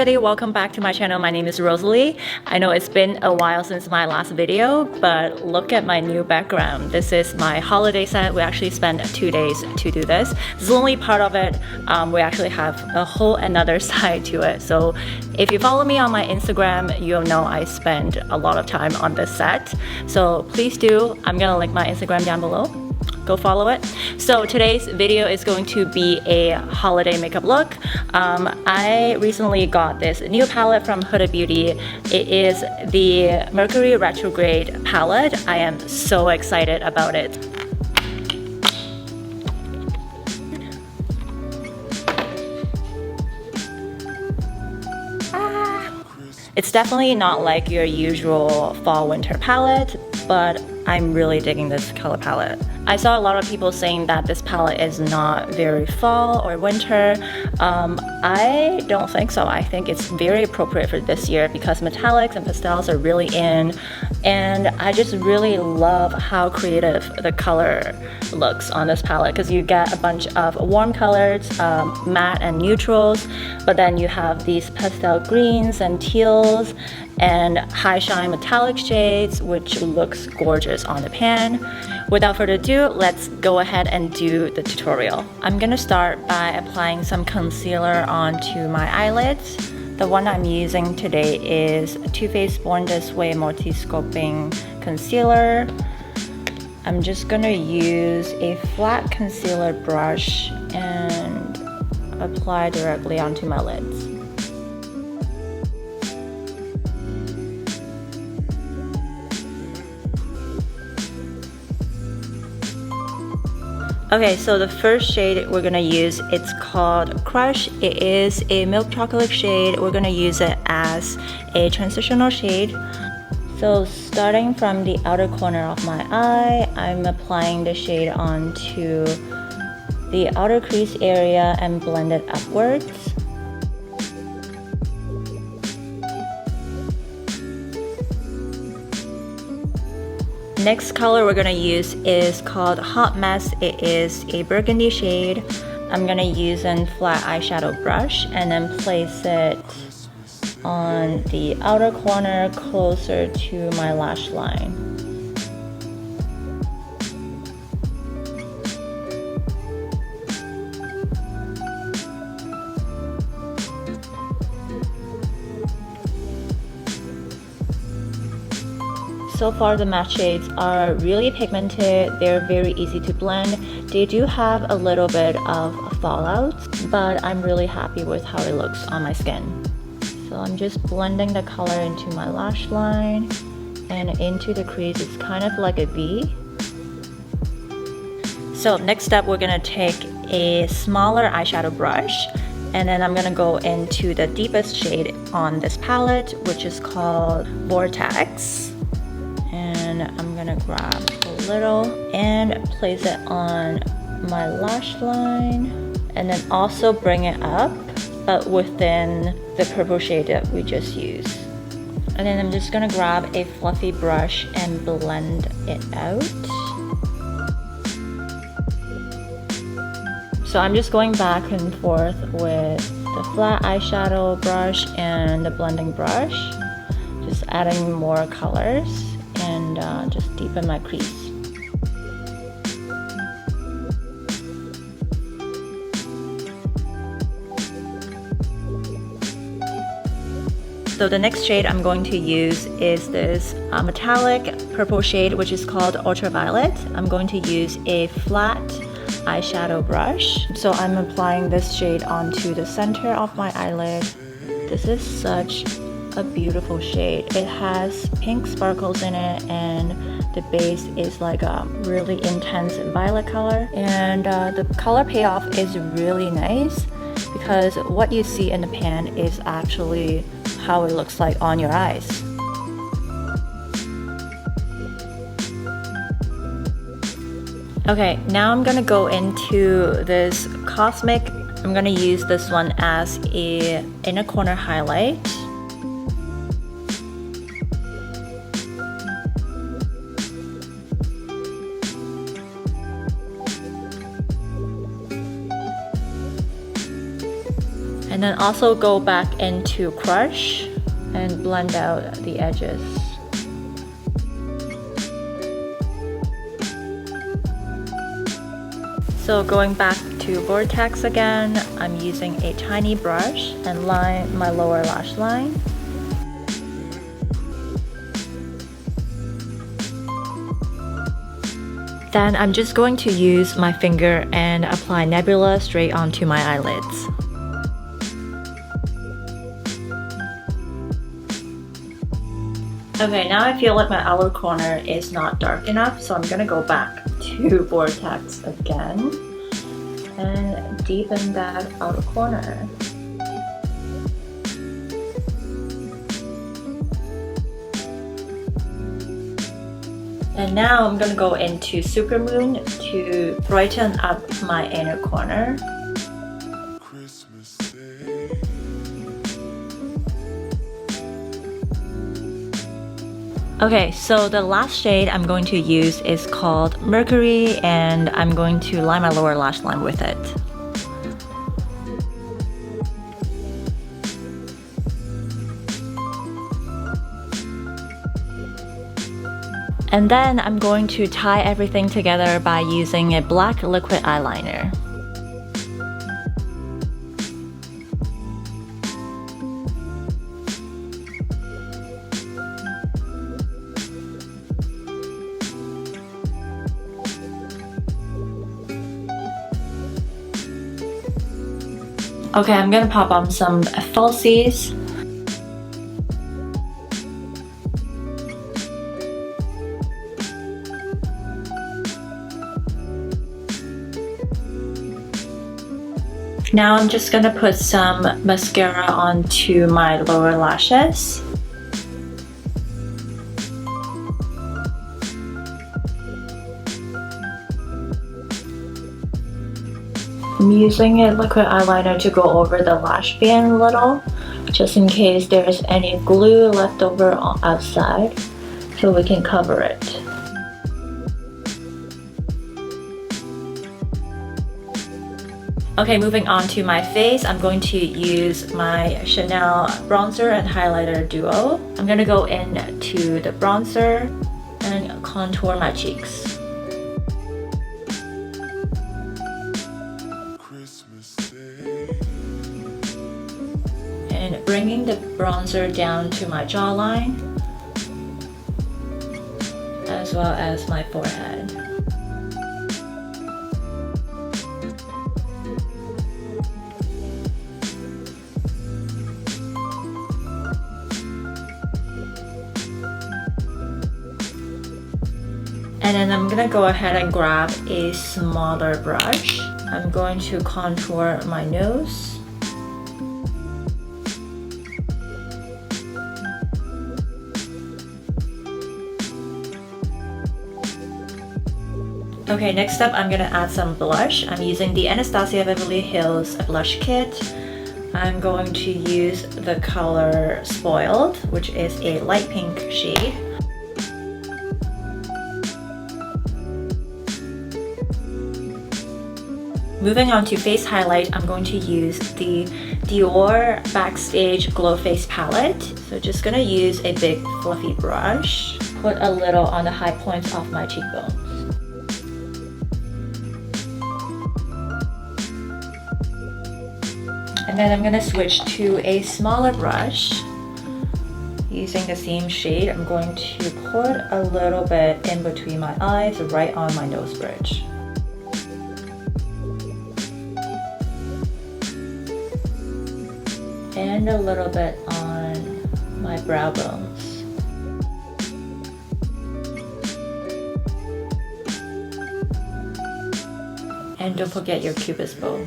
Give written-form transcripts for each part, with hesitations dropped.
everybody, welcome back to my channel. My name is Rosalie. I know it's been a while since my last video, but look at my new background. This is my holiday set. We actually spent 2 days to do this. This is only part of it. We actually have a whole another side to it. So if you follow me on my Instagram, you'll know I spend a lot of time on this set. So please do. I'm gonna link my Instagram down below. Go follow it. So today's video is going to be a holiday makeup look. I recently got this new palette from Huda Beauty. It is the Mercury Retrograde palette. I am so excited about it. It's definitely not like your usual fall winter palette, but I'm really digging this color palette. I saw a lot of people saying that this palette is not very fall or winter. I don't think so. I think it's very appropriate for this year because metallics and pastels are really in, and I just really love how creative the color looks on this palette because you get a bunch of warm colors, matte and neutrals, but then you have these pastel greens and teals and high shine metallic shades, which looks gorgeous on the pan. Without further ado, let's go ahead and do the tutorial. I'm gonna start by applying some concealer onto my eyelids. The one I'm using today is Too Faced Born This Way Multi-Sculpting Concealer. I'm just gonna use a flat concealer brush and apply directly onto my lids. Okay, so the first shade we're gonna use, it's called Crush. It is a milk chocolate shade. We're gonna use it as a transitional shade. So starting from the outer corner of my eye, I'm applying the shade onto the outer crease area and blend it upwards. Next color we're gonna use is called Hot Mess. It is a burgundy shade. I'm gonna use a flat eyeshadow brush and then place it on the outer corner closer to my lash line. So far the matte shades are really pigmented, they're very easy to blend. They do have a little bit of fallout, but I'm really happy with how it looks on my skin. So I'm just blending the color into my lash line and into the crease. It's kind of like a V. So next step, we're gonna take a smaller eyeshadow brush and then I'm gonna go into the deepest shade on this palette, which is called Vortex. And I'm gonna grab a little and place it on my lash line and then also bring it up, but within the purple shade that we just used. And then I'm just gonna grab a fluffy brush and blend it out. So I'm just going back and forth with the flat eyeshadow brush and the blending brush, just adding more colors and just deepen my crease. So the next shade I'm going to use is this metallic purple shade, which is called Ultraviolet. I'm going to use a flat eyeshadow brush. So I'm applying this shade onto the center of my eyelid. This is such a beautiful shade. It has pink sparkles in it and the base is like a really intense violet color, and the color payoff is really nice because what you see in the pan is actually how it looks like on your eyes. Okay, now I'm gonna go into this Cosmic. I'm gonna use this one as a inner corner highlight. And And then also go back into Crush and blend out the edges. So going back to Vortex again, I'm using a tiny brush and line my lower lash line. Then I'm just going to use my finger and apply Nebula straight onto my eyelids. Okay, now I feel like my outer corner is not dark enough, so I'm gonna go back to Vortex again and deepen that outer corner. And now I'm gonna go into Supermoon to brighten up my inner corner. Okay, so the last shade I'm going to use is called Mercury, and I'm going to line my lower lash line with it. And then I'm going to tie everything together by using a black liquid eyeliner. Okay, I'm gonna pop on some falsies. Now I'm just gonna put some mascara onto my lower lashes. I'm using a liquid eyeliner to go over the lash band a little, just in case there's any glue left over outside, so we can cover it. Okay, moving on to my face, I'm going to use my Chanel bronzer and highlighter duo. I'm gonna go into the bronzer and contour my cheeks. And bringing the bronzer down to my jawline, as well as my forehead. And then I'm gonna go ahead and grab a smaller brush. I'm going to contour my nose. Okay, next up I'm gonna add some blush. I'm using the Anastasia Beverly Hills blush kit. I'm going to use the color Spoiled, which is a light pink shade. Moving on to face highlight, I'm going to use the Dior Backstage Glow Face Palette. So just gonna use a big fluffy brush, put a little on the high points of my cheekbones. And then I'm gonna switch to a smaller brush. Using the same shade, I'm going to put a little bit in between my eyes, right on my nose bridge. And a little bit on my brow bones. And don't forget your cupid's bow.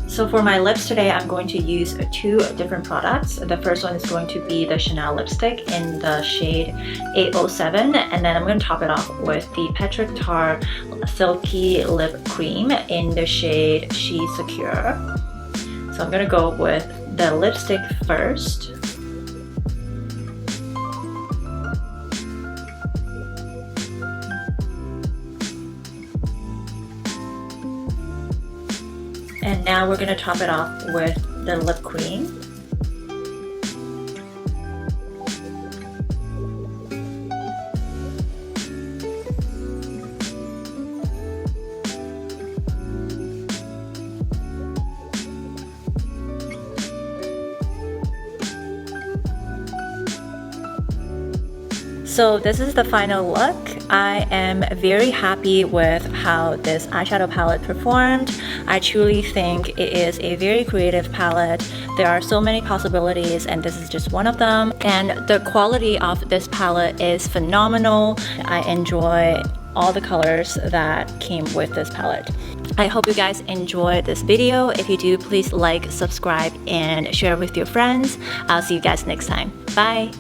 So for my lips today, I'm going to use two different products. The first one is going to be the Chanel lipstick in the shade 807, and then I'm going to top it off with the Petric Tar Silky Lip Cream in the shade She's Secure. So I'm going to go with the lipstick first. And now we're gonna top it off with the lip cream. So this is the final look. I am very happy with how this eyeshadow palette performed. I truly think it is a very creative palette. There are so many possibilities and this is just one of them. And the quality of this palette is phenomenal. I enjoy all the colors that came with this palette. I hope you guys enjoyed this video. If you do, please like, subscribe, and share with your friends. I'll see you guys next time. Bye!